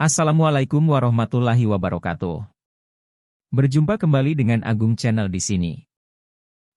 Assalamualaikum warahmatullahi wabarakatuh. Berjumpa kembali dengan Agung Channel di sini.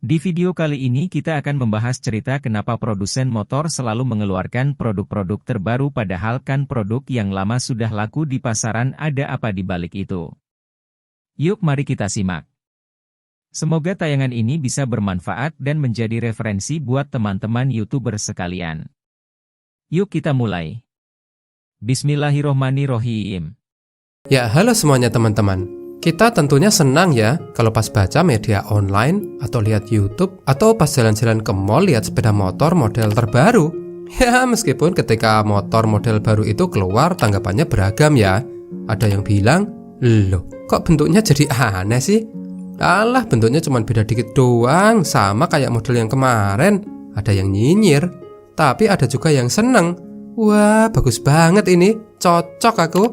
Di video kali ini kita akan membahas cerita kenapa produsen motor selalu mengeluarkan produk-produk terbaru padahal kan produk yang lama sudah laku di pasaran. Ada apa di balik itu? Yuk mari kita simak. Semoga tayangan ini bisa bermanfaat dan menjadi referensi buat teman-teman YouTuber sekalian. Yuk kita mulai. Bismillahirrohmanirrohim. Ya, halo semuanya teman-teman. Kita tentunya senang ya kalau pas baca media online atau lihat YouTube atau pas jalan-jalan ke mall lihat sepeda motor model terbaru. Ya, meskipun ketika motor model baru itu keluar tanggapannya beragam ya. Ada yang bilang, "Loh, kok bentuknya jadi aneh sih? Alah, bentuknya cuma beda dikit doang, sama kayak model yang kemarin." Ada yang nyinyir, tapi ada juga yang seneng. "Wah, bagus banget ini, cocok aku."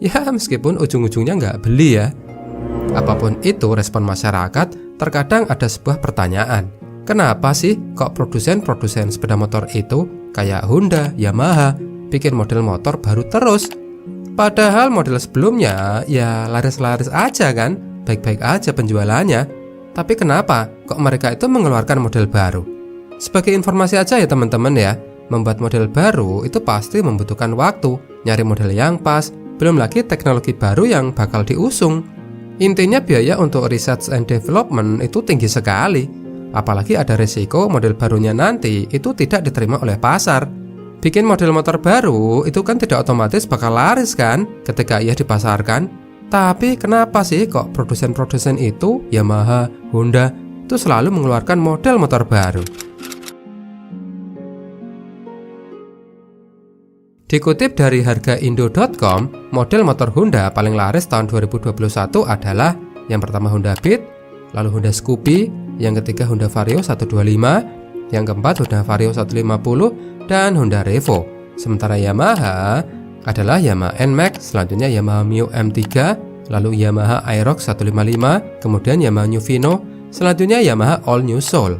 Ya, meskipun ujung-ujungnya nggak beli ya. Apapun itu respon masyarakat, terkadang ada sebuah pertanyaan. Kenapa sih kok produsen-produsen sepeda motor itu, kayak Honda, Yamaha, bikin model motor baru terus? Padahal model sebelumnya ya laris-laris aja kan, baik-baik aja penjualannya. Tapi kenapa kok mereka itu mengeluarkan model baru? Sebagai informasi aja ya teman-teman ya, membuat model baru itu pasti membutuhkan waktu, nyari model yang pas, belum lagi teknologi baru yang bakal diusung. Intinya biaya untuk research and development itu tinggi sekali. Apalagi ada risiko model barunya nanti itu tidak diterima oleh pasar. Bikin model motor baru itu kan tidak otomatis bakal laris kan ketika ia dipasarkan. Tapi kenapa sih kok produsen-produsen itu, Yamaha, Honda, itu selalu mengeluarkan model motor baru? Dikutip dari hargaindo.com, model motor Honda paling laris tahun 2021 adalah yang pertama Honda Beat, lalu Honda Scoopy, yang ketiga Honda Vario 125, yang keempat Honda Vario 150, dan Honda Revo. Sementara Yamaha adalah Yamaha NMAX, selanjutnya Yamaha Mio M3, lalu Yamaha Aerox 155, kemudian Yamaha New Vino, selanjutnya Yamaha All New Soul.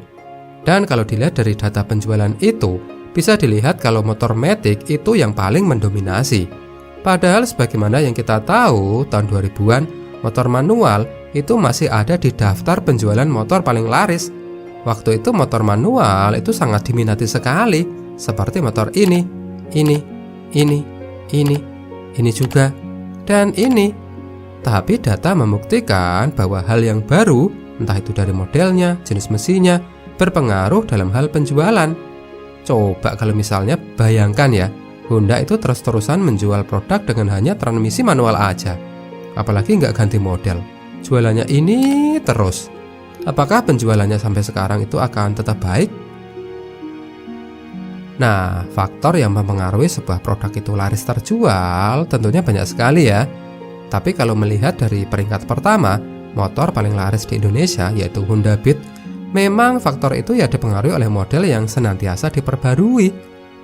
Dan kalau dilihat dari data penjualan itu, bisa dilihat kalau motor matic itu yang paling mendominasi. Padahal sebagaimana yang kita tahu, tahun 2000-an, motor manual itu masih ada di daftar penjualan motor paling laris. Waktu itu motor manual itu sangat diminati sekali, seperti motor ini juga, dan ini. Tapi data membuktikan bahwa hal yang baru, entah itu dari modelnya, jenis mesinnya, berpengaruh dalam hal penjualan. Coba kalau misalnya bayangkan ya, Honda itu terus-terusan menjual produk dengan hanya transmisi manual aja. Apalagi nggak ganti model. Jualannya ini terus. Apakah penjualannya sampai sekarang itu akan tetap baik? Nah, faktor yang mempengaruhi sebuah produk itu laris terjual tentunya banyak sekali ya. Tapi kalau melihat dari peringkat pertama, motor paling laris di Indonesia yaitu Honda Beat, memang faktor itu ya dipengaruhi oleh model yang senantiasa diperbarui.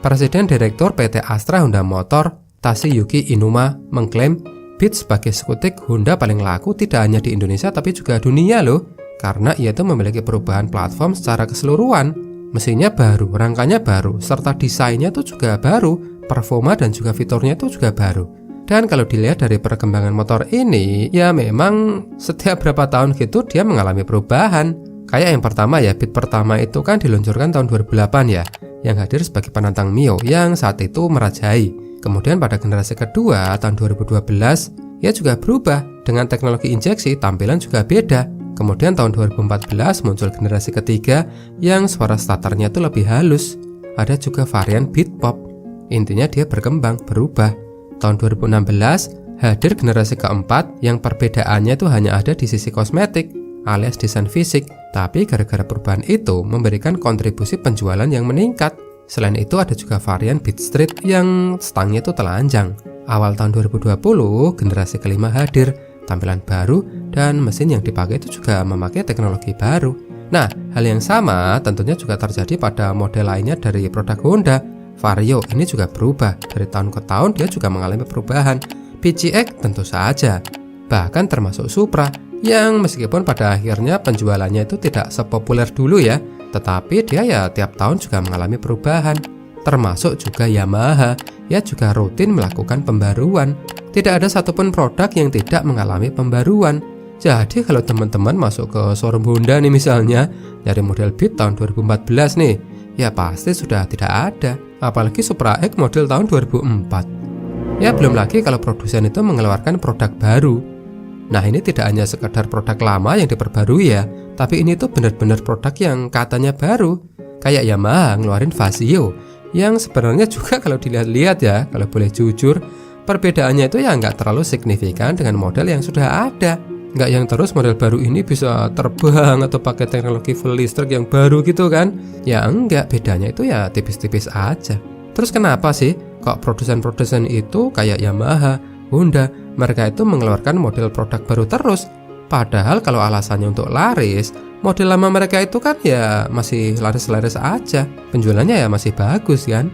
Presiden Direktur PT Astra Honda Motor, Toshiyuki Inuma, mengklaim Beat sebagai skutik Honda paling laku tidak hanya di Indonesia tapi juga dunia loh. Karena ia itu memiliki perubahan platform secara keseluruhan. Mesinnya baru, rangkanya baru, serta desainnya itu juga baru, performa dan juga fiturnya itu juga baru. Dan kalau dilihat dari perkembangan motor ini, ya memang setiap berapa tahun gitu dia mengalami perubahan. Kayak yang pertama ya, Beat pertama itu kan diluncurkan tahun 2008 ya, yang hadir sebagai penantang Mio yang saat itu merajai. Kemudian pada generasi kedua tahun 2012, ia juga berubah dengan teknologi injeksi, tampilan juga beda. Kemudian tahun 2014 muncul generasi ketiga yang suara starternya itu lebih halus. Ada juga varian Beat Pop. Intinya dia berkembang, berubah. Tahun 2016 hadir generasi keempat yang perbedaannya itu hanya ada di sisi kosmetik alias desain fisik, tapi gara-gara perubahan itu memberikan kontribusi penjualan yang meningkat. Selain itu ada juga varian Beat Street yang stangnya itu telanjang. Awal tahun 2020 generasi kelima hadir, tampilan baru dan mesin yang dipakai itu juga memakai teknologi baru. Nah, hal yang sama tentunya juga terjadi pada model lainnya dari produk Honda. Vario ini juga berubah, dari tahun ke tahun dia juga mengalami perubahan. PCX tentu saja, bahkan termasuk Supra yang meskipun pada akhirnya penjualannya itu tidak sepopuler dulu ya, tetapi dia ya tiap tahun juga mengalami perubahan. Termasuk juga Yamaha, ya juga rutin melakukan pembaruan. Tidak ada satupun produk yang tidak mengalami pembaruan. Jadi kalau teman-teman masuk ke showroom Honda nih misalnya, nyari model Beat tahun 2014 nih, ya pasti sudah tidak ada. Apalagi Supra X model tahun 2004. Ya belum lagi kalau produsen itu mengeluarkan produk baru. Nah ini tidak hanya sekedar produk lama yang diperbarui ya, tapi ini tuh benar-benar produk yang katanya baru. Kayak Yamaha ngeluarin Vasio, yang sebenarnya juga kalau dilihat-lihat ya, kalau boleh jujur, perbedaannya itu ya nggak terlalu signifikan dengan model yang sudah ada. Nggak yang terus model baru ini bisa terbang atau pakai teknologi full listrik yang baru gitu kan. Ya enggak, bedanya itu ya tipis-tipis aja. Terus kenapa sih kok produsen-produsen itu kayak Yamaha, Honda, mereka itu mengeluarkan model produk baru terus? Padahal kalau alasannya untuk laris, model lama mereka itu kan ya masih laris-laris aja. Penjualannya ya masih bagus kan.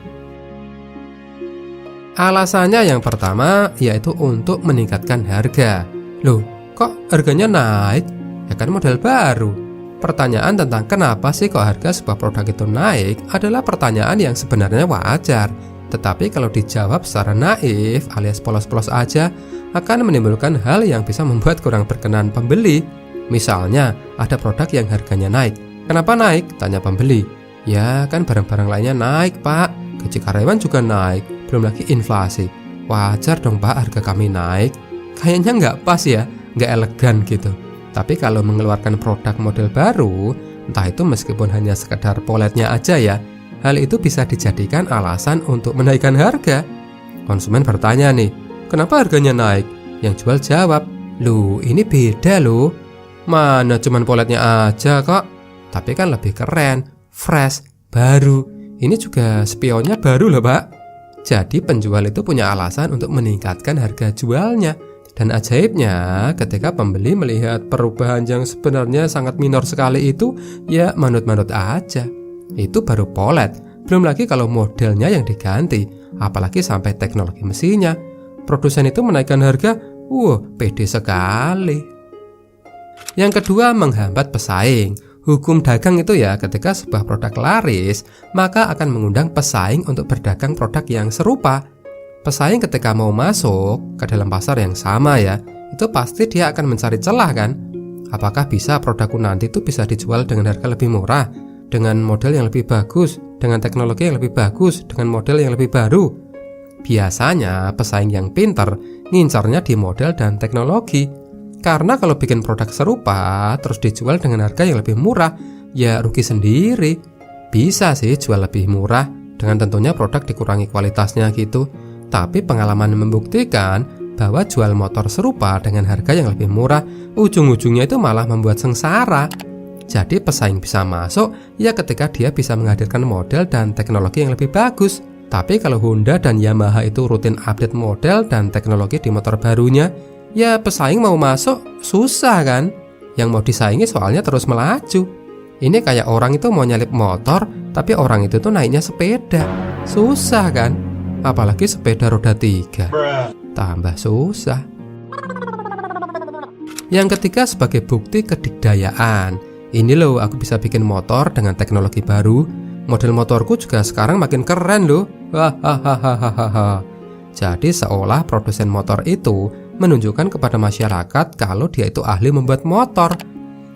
Alasannya yang pertama yaitu untuk meningkatkan harga. Loh, kok harganya naik? Ya kan model baru. Pertanyaan tentang kenapa sih kok harga sebuah produk itu naik adalah pertanyaan yang sebenarnya wajar. Tetapi kalau dijawab secara naif alias polos-polos aja, akan menimbulkan hal yang bisa membuat kurang berkenan pembeli. Misalnya, ada produk yang harganya naik. Kenapa naik? Tanya pembeli. Ya kan barang-barang lainnya naik pak, gaji karyawan juga naik, belum lagi inflasi. Wajar dong pak harga kami naik. Kayaknya nggak pas ya, nggak elegan gitu. Tapi kalau mengeluarkan produk model baru, entah itu meskipun hanya sekedar poletnya aja ya, hal itu bisa dijadikan alasan untuk menaikkan harga. Konsumen bertanya nih, kenapa harganya naik? Yang jual jawab, loh ini beda loh. Mana cuman poletnya aja kok. Tapi kan lebih keren, fresh, baru. Ini juga spionnya baru loh pak. Jadi penjual itu punya alasan untuk meningkatkan harga jualnya. Dan ajaibnya ketika pembeli melihat perubahan yang sebenarnya sangat minor sekali itu, ya manut-manut aja. Itu baru polet, belum lagi kalau modelnya yang diganti, apalagi sampai teknologi mesinnya. Produsen itu menaikkan harga, pede sekali. Yang kedua, menghambat pesaing. Hukum dagang itu ya, ketika sebuah produk laris, maka akan mengundang pesaing untuk berdagang produk yang serupa. Pesaing ketika mau masuk ke dalam pasar yang sama ya, itu pasti dia akan mencari celah kan. Apakah bisa produkku nanti itu bisa dijual dengan harga lebih murah, dengan model yang lebih bagus, dengan teknologi yang lebih bagus, dengan model yang lebih baru. Biasanya pesaing yang pintar ngincarnya di model dan teknologi. Karena kalau bikin produk serupa terus dijual dengan harga yang lebih murah, ya rugi sendiri. Bisa sih jual lebih murah, dengan tentunya produk dikurangi kualitasnya gitu. Tapi pengalaman membuktikan bahwa jual motor serupa dengan harga yang lebih murah, ujung-ujungnya itu malah membuat sengsara. Jadi pesaing bisa masuk ya ketika dia bisa menghadirkan model dan teknologi yang lebih bagus. Tapi kalau Honda dan Yamaha itu rutin update model dan teknologi di motor barunya, ya pesaing mau masuk susah kan. Yang mau disaingi soalnya terus melaju. Ini kayak orang itu mau nyalip motor, tapi orang itu tuh naiknya sepeda. Susah kan. Apalagi sepeda roda 3, tambah susah. Yang ketiga sebagai bukti kedikdayaan. Ini loh aku bisa bikin motor dengan teknologi baru. Model motorku juga sekarang makin keren loh. Hahaha. Jadi seolah produsen motor itu menunjukkan kepada masyarakat kalau dia itu ahli membuat motor.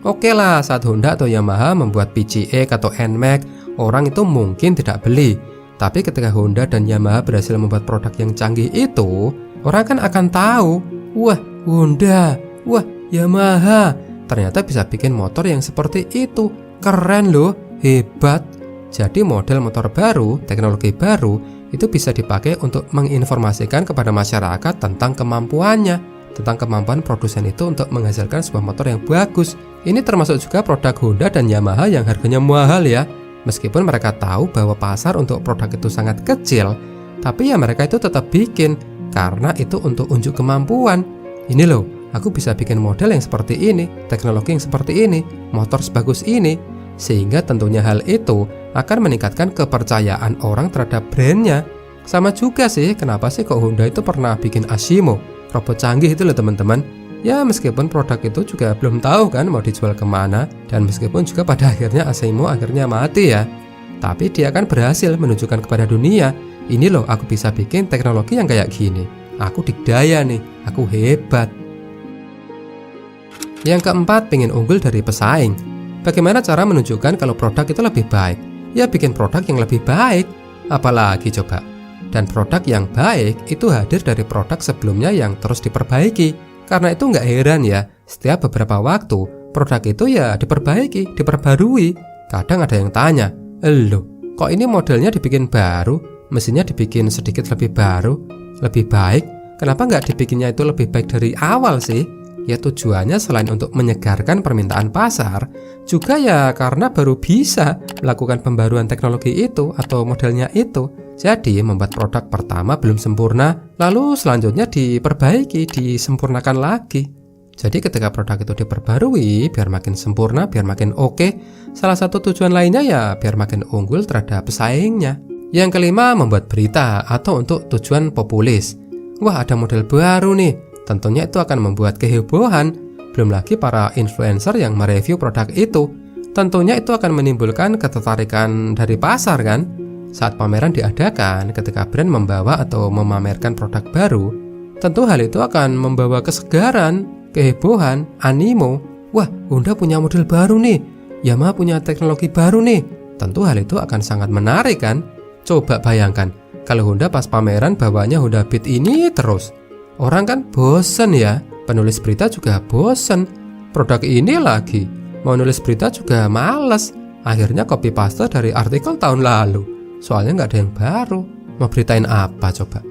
Oke lah, saat Honda atau Yamaha membuat PGX atau NMAX, orang itu mungkin tidak beli. Tapi ketika Honda dan Yamaha berhasil membuat produk yang canggih itu, orang kan akan tahu, wah Honda, wah Yamaha, ternyata bisa bikin motor yang seperti itu. Keren loh, hebat. Jadi model motor baru, teknologi baru, itu bisa dipakai untuk menginformasikan kepada masyarakat tentang kemampuannya, tentang kemampuan produsen itu untuk menghasilkan sebuah motor yang bagus. Ini termasuk juga produk Honda dan Yamaha yang harganya mahal ya. Meskipun mereka tahu bahwa pasar untuk produk itu sangat kecil, tapi ya mereka itu tetap bikin, karena itu untuk unjuk kemampuan. Ini loh, aku bisa bikin model yang seperti ini, teknologi yang seperti ini, motor sebagus ini. Sehingga tentunya hal itu akan meningkatkan kepercayaan orang terhadap brandnya. Sama juga sih, kenapa sih kok Honda itu pernah bikin Ashimo, robot canggih itu loh teman-teman. Ya meskipun produk itu juga belum tahu kan mau dijual kemana, dan meskipun juga pada akhirnya Ashimo akhirnya mati ya, tapi dia kan berhasil menunjukkan kepada dunia, ini loh aku bisa bikin teknologi yang kayak gini. aku dikdaya nih, aku hebat. Yang keempat, pengen unggul dari pesaing. Bagaimana cara menunjukkan kalau produk itu lebih baik? Ya bikin produk yang lebih baik. Apalagi coba? Dan produk yang baik itu hadir dari produk sebelumnya yang terus diperbaiki. Karena itu nggak heran ya, setiap beberapa waktu produk itu ya diperbaiki, diperbarui. Kadang ada yang tanya, "Loh, kok ini modelnya dibikin baru, mesinnya dibikin sedikit lebih baru, lebih baik? Kenapa nggak dibikinnya itu lebih baik dari awal sih?" Ya tujuannya selain untuk menyegarkan permintaan pasar, juga ya karena baru bisa melakukan pembaruan teknologi itu atau modelnya itu. Jadi membuat produk pertama belum sempurna, lalu selanjutnya diperbaiki, disempurnakan lagi. Jadi ketika produk itu diperbarui, biar makin sempurna, biar makin oke, salah satu tujuan lainnya ya biar makin unggul terhadap pesaingnya. Yang kelima, membuat berita atau untuk tujuan populis. Wah, ada model baru nih, tentunya itu akan membuat kehebohan. Belum lagi para influencer yang mereview produk itu, tentunya itu akan menimbulkan ketertarikan dari pasar kan. Saat pameran diadakan, ketika brand membawa atau memamerkan produk baru, tentu hal itu akan membawa kesegaran, kehebohan, animo. Wah, Honda punya model baru nih, Yamaha punya teknologi baru nih. Tentu hal itu akan sangat menarik kan. Coba bayangkan, kalau Honda pas pameran bawanya Honda Beat ini terus. Orang kan bosen ya, penulis berita juga bosen. Produk ini lagi, mau nulis berita juga males. Akhirnya copy paste dari artikel tahun lalu. Soalnya nggak ada yang baru. Mau beritain apa coba?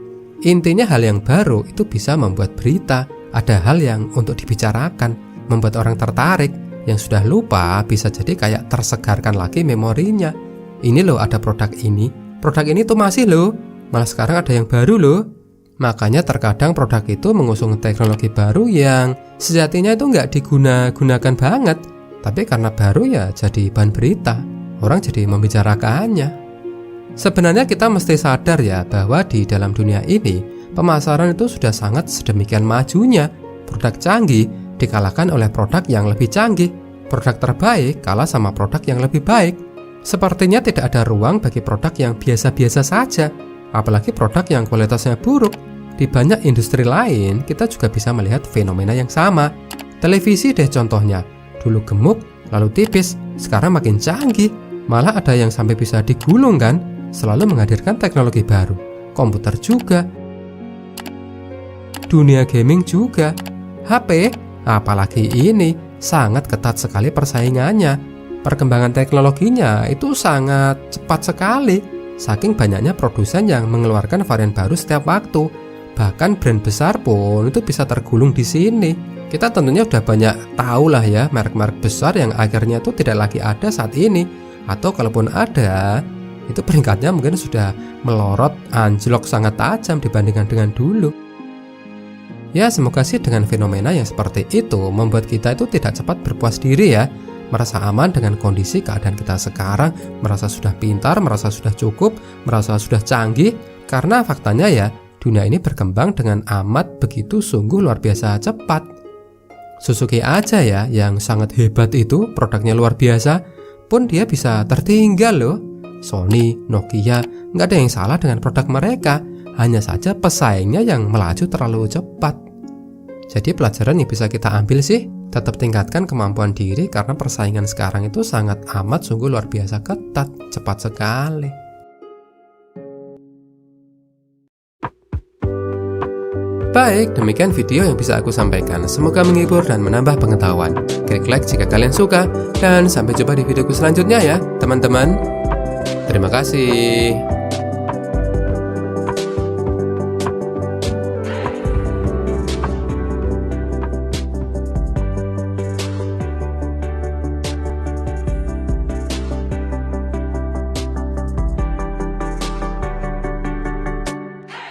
Intinya hal yang baru itu bisa membuat berita. Ada hal yang untuk dibicarakan, membuat orang tertarik. Yang sudah lupa bisa jadi kayak tersegarkan lagi memorinya. Ini loh ada produk ini tuh masih loh. Malah sekarang ada yang baru loh. Makanya terkadang produk itu mengusung teknologi baru yang sejatinya itu nggak digunakan banget. Tapi karena baru ya jadi bahan berita. Orang jadi membicarakannya. Sebenarnya kita mesti sadar ya bahwa di dalam dunia ini pemasaran itu sudah sangat sedemikian majunya. Produk canggih dikalahkan oleh produk yang lebih canggih. Produk terbaik kalah sama produk yang lebih baik. Sepertinya tidak ada ruang bagi produk yang biasa-biasa saja, apalagi produk yang kualitasnya buruk. Di banyak industri lain kita juga bisa melihat fenomena yang sama. Televisi deh contohnya, dulu gemuk, lalu tipis, sekarang makin canggih. Malah ada yang sampai bisa digulung kan, selalu menghadirkan teknologi baru. Komputer juga, dunia gaming juga, HP, apalagi ini, sangat ketat sekali persaingannya. Perkembangan teknologinya itu sangat cepat sekali. Saking banyaknya produsen yang mengeluarkan varian baru setiap waktu. Bahkan brand besar pun itu bisa tergulung di sini. Kita tentunya udah banyak tahu lah ya merek-merek besar yang akhirnya itu tidak lagi ada saat ini. Atau kalaupun ada, itu peringkatnya mungkin sudah melorot, anjlok sangat tajam dibandingkan dengan dulu. Ya semoga sih dengan fenomena yang seperti itu membuat kita itu tidak cepat berpuas diri ya. Merasa aman dengan kondisi keadaan kita sekarang, merasa sudah pintar, merasa sudah cukup, merasa sudah canggih. Karena faktanya ya, dunia ini berkembang dengan amat begitu sungguh luar biasa cepat. Suzuki aja ya, yang sangat hebat itu, produknya luar biasa, pun dia bisa tertinggal loh. Sony, Nokia, nggak ada yang salah dengan produk mereka. Hanya saja pesaingnya yang melaju terlalu cepat. Jadi pelajaran yang bisa kita ambil sih, tetap tingkatkan kemampuan diri karena persaingan sekarang itu sangat amat sungguh luar biasa ketat, cepat sekali. Baik, demikian video yang bisa aku sampaikan. Semoga menghibur dan menambah pengetahuan. Klik like jika kalian suka, dan sampai jumpa di videoku selanjutnya ya, teman-teman. Terima kasih.